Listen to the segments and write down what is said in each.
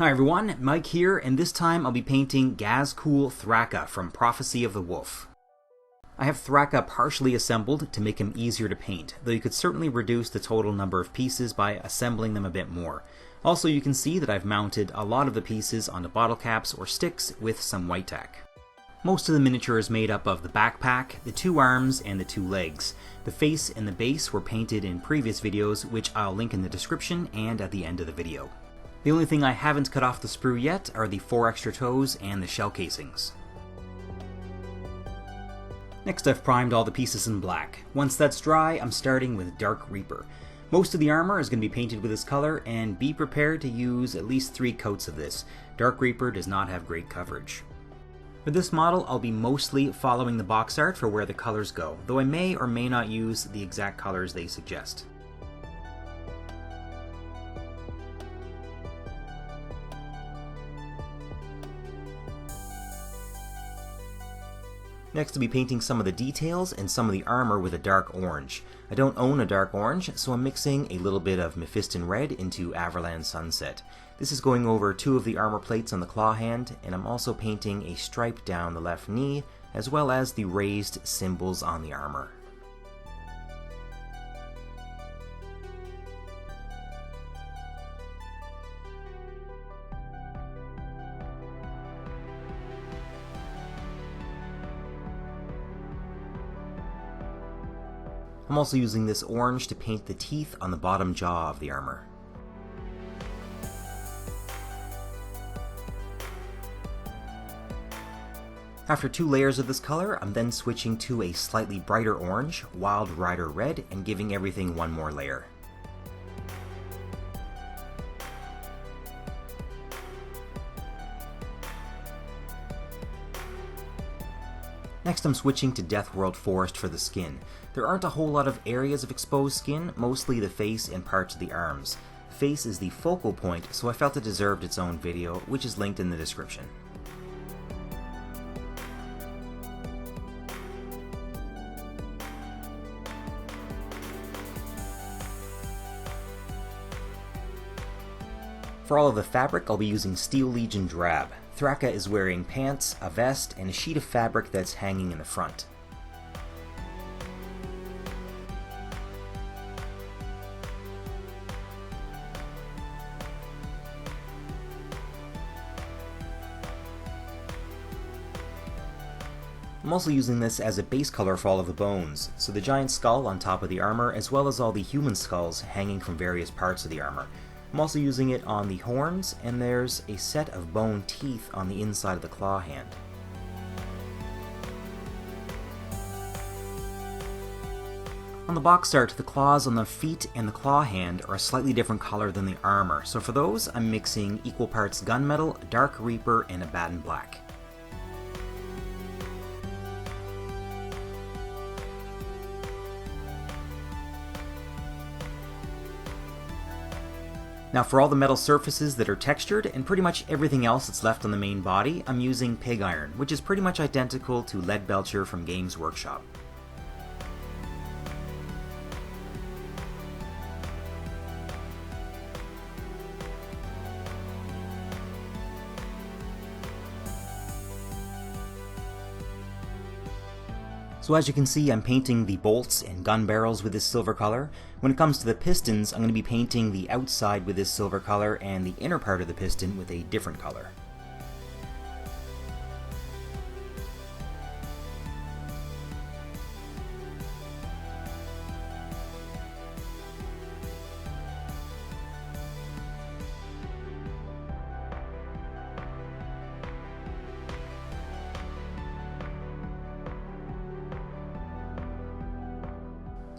Hi everyone, Mike here, and this time I'll be painting Ghazghkull Thraka from Prophecy of the Wolf. I have Thraka partially assembled to make him easier to paint, though you could certainly reduce the total number of pieces by assembling them a bit more. Also, you can see that I've mounted a lot of the pieces onto bottle caps or sticks with some white tack. Most of the miniature is made up of the backpack, the two arms, and the two legs. The face and the base were painted in previous videos, which I'll link in the description and at the end of the video. The only thing I haven't cut off the sprue yet are the 4 extra toes and the shell casings. Next, I've primed all the pieces in black. Once that's dry, I'm starting with Dark Reaper. Most of the armor is going to be painted with this color, and be prepared to use at least 3 coats of this. Dark Reaper does not have great coverage. For this model, I'll be mostly following the box art for where the colors go, though I may or may not use the exact colors they suggest. Next, I'll be painting some of the details and some of the armor with a dark orange. I don't own a dark orange, so I'm mixing a little bit of Mephiston Red into AVERLAND Sunset. This is going over 2 of the armor plates on the claw hand, and I'm also painting a stripe down the left knee, as well as the raised symbols on the armor. I'm also using this orange to paint the teeth on the bottom jaw of the armor. After 2 layers of this color, I'm then switching to a slightly brighter orange, Wild Rider Red, and giving everything 1 more layer. Next, I'm switching to Deathworld Forest for the skin. There aren't a whole lot of areas of exposed skin, mostly the face and parts of the arms. The face is the focal point, so I felt it deserved its own video, which is linked in the description. For all of the fabric, I'll be using Steel Legion DRAB. Thraka is wearing pants, a vest, and a sheet of fabric that's hanging in the front. I'm also using this as a base color for all of the bones, so the giant skull on top of the armor, as well as all the human skulls hanging from various parts of the armor. I'm also using it on the horns, and there's a set of bone teeth on the inside of the claw hand. On the box art, the claws on the feet and the claw hand are a slightly different color than the armor, so for those I'm mixing equal parts gunmetal, Dark Reaper, and Abaddon Black. Now for all the metal surfaces that are textured, and pretty much everything else that's left on the main body, I'm using pig iron, which is pretty much identical to Leadbelcher from Games Workshop. So as you can see, I'm painting the bolts and gun barrels with this silver color. When it comes to the pistons, I'm going to be painting the outside with this silver color and the inner part of the piston with a different color.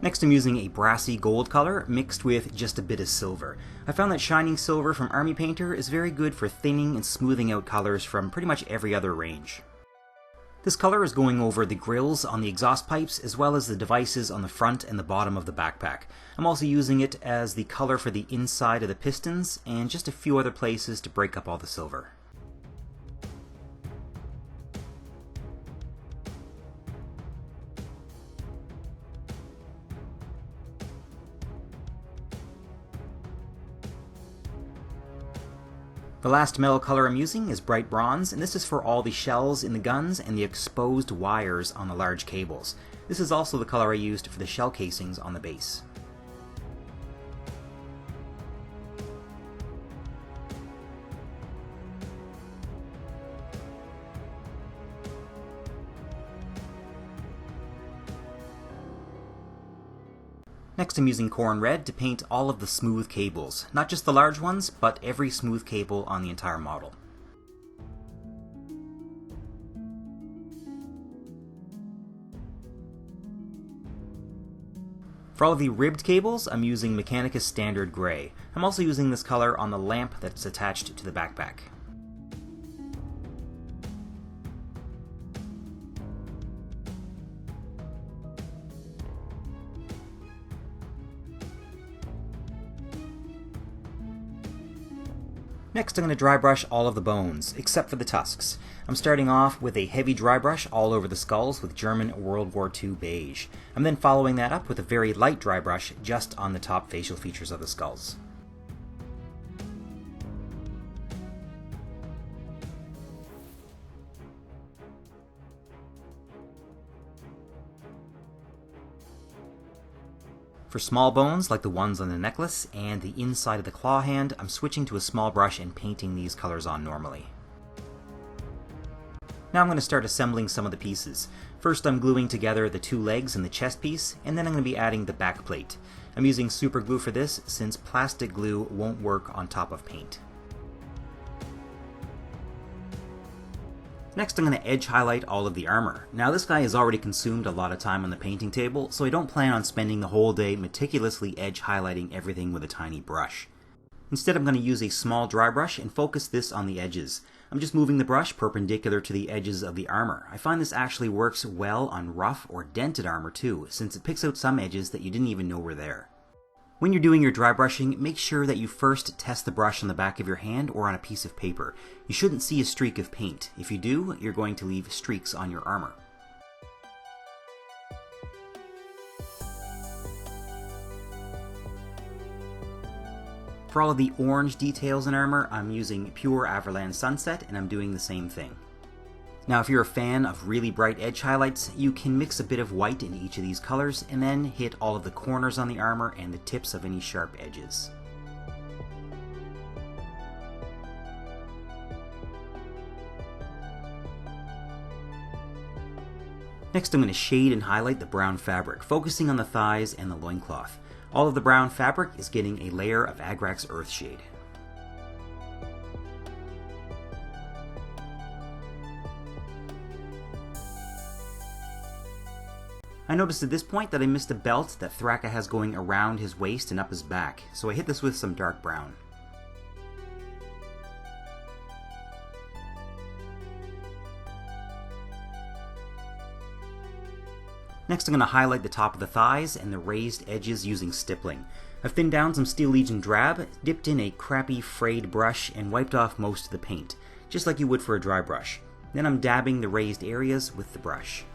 Next, I'm using a brassy gold color mixed with just a bit of silver. I found that shining silver from Army Painter is very good for thinning and smoothing out colors from pretty much every other range. This color is going over the grills on the exhaust pipes as well as the devices on the front and the bottom of the backpack. I'm also using it as the color for the inside of the pistons and just a few other places to break up all the silver. The last metal color I'm using is bright bronze, and this is for all the shells in the guns and the exposed wires on the large cables. This is also the color I used for the shell casings on the base. Next I'm using KHORNE Red to paint all of the smooth cables, not just the large ones, but every smooth cable on the entire model. For all of the ribbed cables, I'm using Mechanicus Standard Gray. I'm also using this color on the lamp that's attached to the backpack. Next I'm going to dry brush all of the bones, except for the tusks. I'm starting off with a heavy dry brush all over the skulls with German World War II beige. I'm then following that up with a very light dry brush just on the top facial features of the skulls. For small bones, like the ones on the necklace and the inside of the claw hand, I'm switching to a small brush and painting these colors on normally. Now I'm going to start assembling some of the pieces. First I'm gluing together the two legs and the chest piece, and then I'm going to be adding the back plate. I'm using super glue for this since plastic glue won't work on top of paint. Next I'm going to edge highlight all of the armor. Now this guy has already consumed a lot of time on the painting table, so I don't plan on spending the whole day meticulously edge highlighting everything with a tiny brush. Instead I'm going to use a small dry brush and focus this on the edges. I'm just moving the brush perpendicular to the edges of the armor. I find this actually works well on rough or dented armor too, since it picks out some edges that you didn't even know were there. When you're doing your dry brushing, make sure that you first test the brush on the back of your hand or on a piece of paper. You shouldn't see a streak of paint. If you do, you're going to leave streaks on your armor. For all of the orange details in armor, I'm using pure AVERLAND Sunset, and I'm doing the same thing. Now if you're a fan of really bright edge highlights, you can mix a bit of white in each of these colors and then hit all of the corners on the armor and the tips of any sharp edges. Next I'm going to shade and highlight the brown fabric, focusing on the thighs and the loincloth. All of the brown fabric is getting a layer of Agrax Earthshade. I noticed at this point that I missed a belt that Thraka has going around his waist and up his back, so I hit this with some dark brown. Next I'm going to highlight the top of the thighs and the raised edges using stippling. I've thinned down some Steel Legion drab, dipped in a crappy frayed brush, and wiped off most of the paint, just like you would for a dry brush. Then I'm dabbing the raised areas with the brush.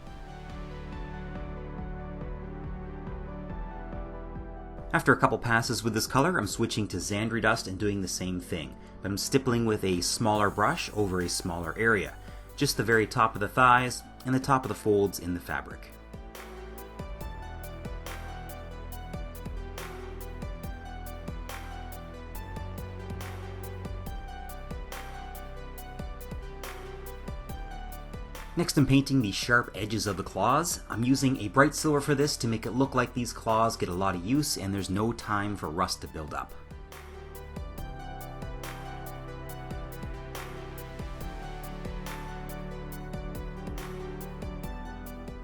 After a couple passes with this color, I'm switching to Zandri Dust and doing the same thing, but I'm stippling with a smaller brush over a smaller area, just the very top of the thighs and the top of the folds in the fabric. Next I'm painting the sharp edges of the claws. I'm using a bright silver for this to make it look like these claws get a lot of use and there's no time for rust to build up.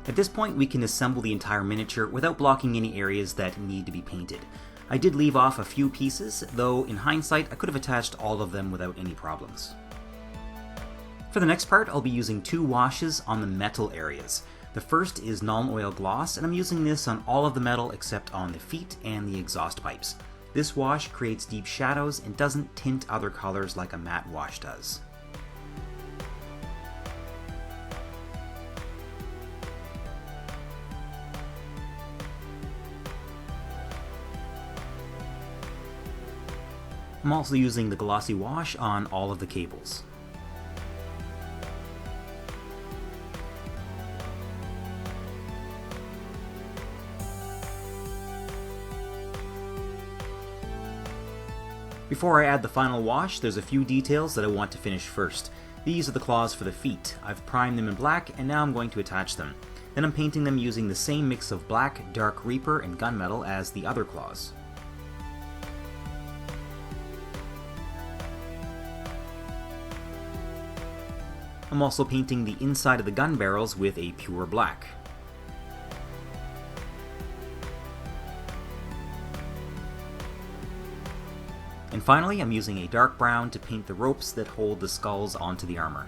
At this point we can assemble the entire miniature without blocking any areas that need to be painted. I did leave off a few pieces, though in hindsight I could have attached all of them without any problems. For the next part, I'll be using two washes on the metal areas. The first is Nuln Oil Gloss, and I'm using this on all of the metal except on the feet and the exhaust pipes. This wash creates deep shadows and doesn't tint other colors like a matte wash does. I'm also using the glossy wash on all of the cables. Before I add the final wash, there's a few details that I want to finish first. These are the claws for the feet. I've primed them in black and now I'm going to attach them. Then I'm painting them using the same mix of black, dark reaper, and gunmetal as the other claws. I'm also painting the inside of the gun barrels with a pure black. And finally, I'm using a dark brown to paint the ropes that hold the skulls onto the armor.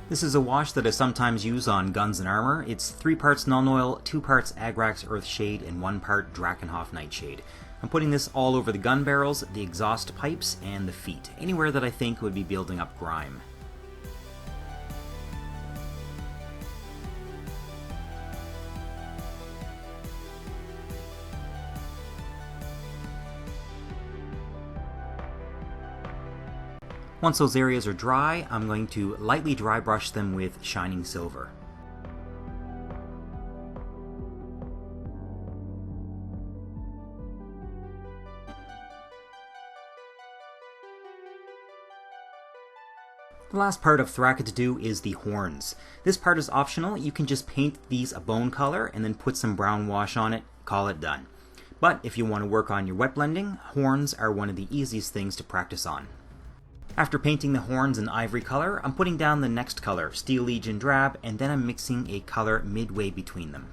This is a wash that I sometimes use on guns and armor. It's 3 parts Nuln Oil, 2 parts Agrax Earthshade, and 1 part Drakenhof Nightshade. I'm putting this all over the gun barrels, the exhaust pipes, and the feet, anywhere that I think would be building up grime. Once those areas are dry, I'm going to lightly dry brush them with shining silver. The last part of Thraka to do is the horns. This part is optional. You can just paint these a bone color and then put some brown wash on it, call it done. But if you want to work on your wet blending, horns are one of the easiest things to practice on. After painting the horns in ivory color, I'm putting down the next color, Steel Legion Drab, and then I'm mixing a color midway between them.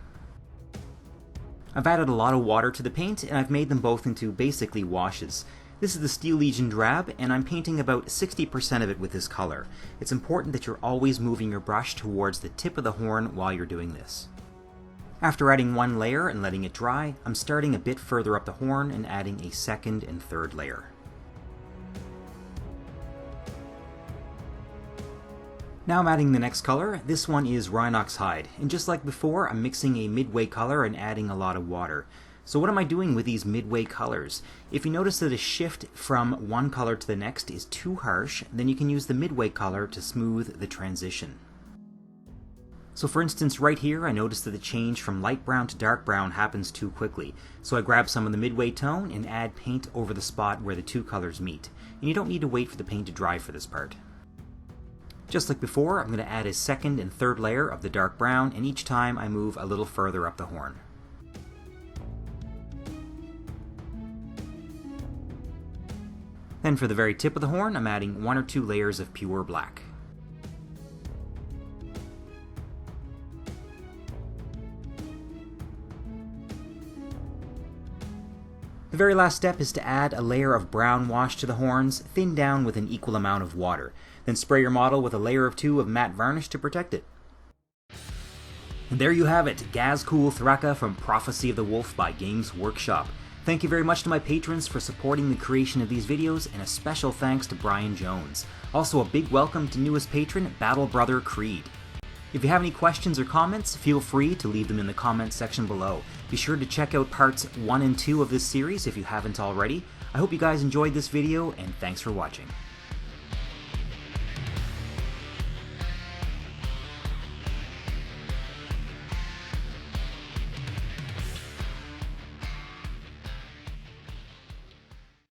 I've added a lot of water to the paint, and I've made them both into basically washes. This is the Steel Legion Drab, and I'm painting about 60% of it with this color. It's important that you're always moving your brush towards the tip of the horn while you're doing this. After adding one layer and letting it dry, I'm starting a bit further up the horn and adding a second and third layer. Now I'm adding the next color. This one is Rhinox Hide, and just like before, I'm mixing a midway color and adding a lot of water. So what am I doing with these midway colors? If you notice that a shift from one color to the next is too harsh, then you can use the midway color to smooth the transition. So for instance, right here, I noticed that the change from light brown to dark brown happens too quickly. So I grab some of the midway tone and add paint over the spot where the two colors meet. And you don't need to wait for the paint to dry for this part. Just like before, I'm going to add a second and third layer of the dark brown, and each time I move a little further up the horn. Then for the very tip of the horn, I'm adding 1 or 2 layers of pure black. The very last step is to add a layer of brown wash to the horns, thinned down with an equal amount of water. Then spray your model with a layer of 2 of matte varnish to protect it. And there you have it, Ghazghkull Thraka from Prophecy of the Wolf by Games Workshop. Thank you very much to my patrons for supporting the creation of these videos, and a special thanks to Brian Jones. Also a big welcome to newest patron, Battle Brother Creed. If you have any questions or comments, feel free to leave them in the comments section below. Be sure to check out parts 1 and 2 of this series if you haven't already. I hope you guys enjoyed this video, and thanks for watching.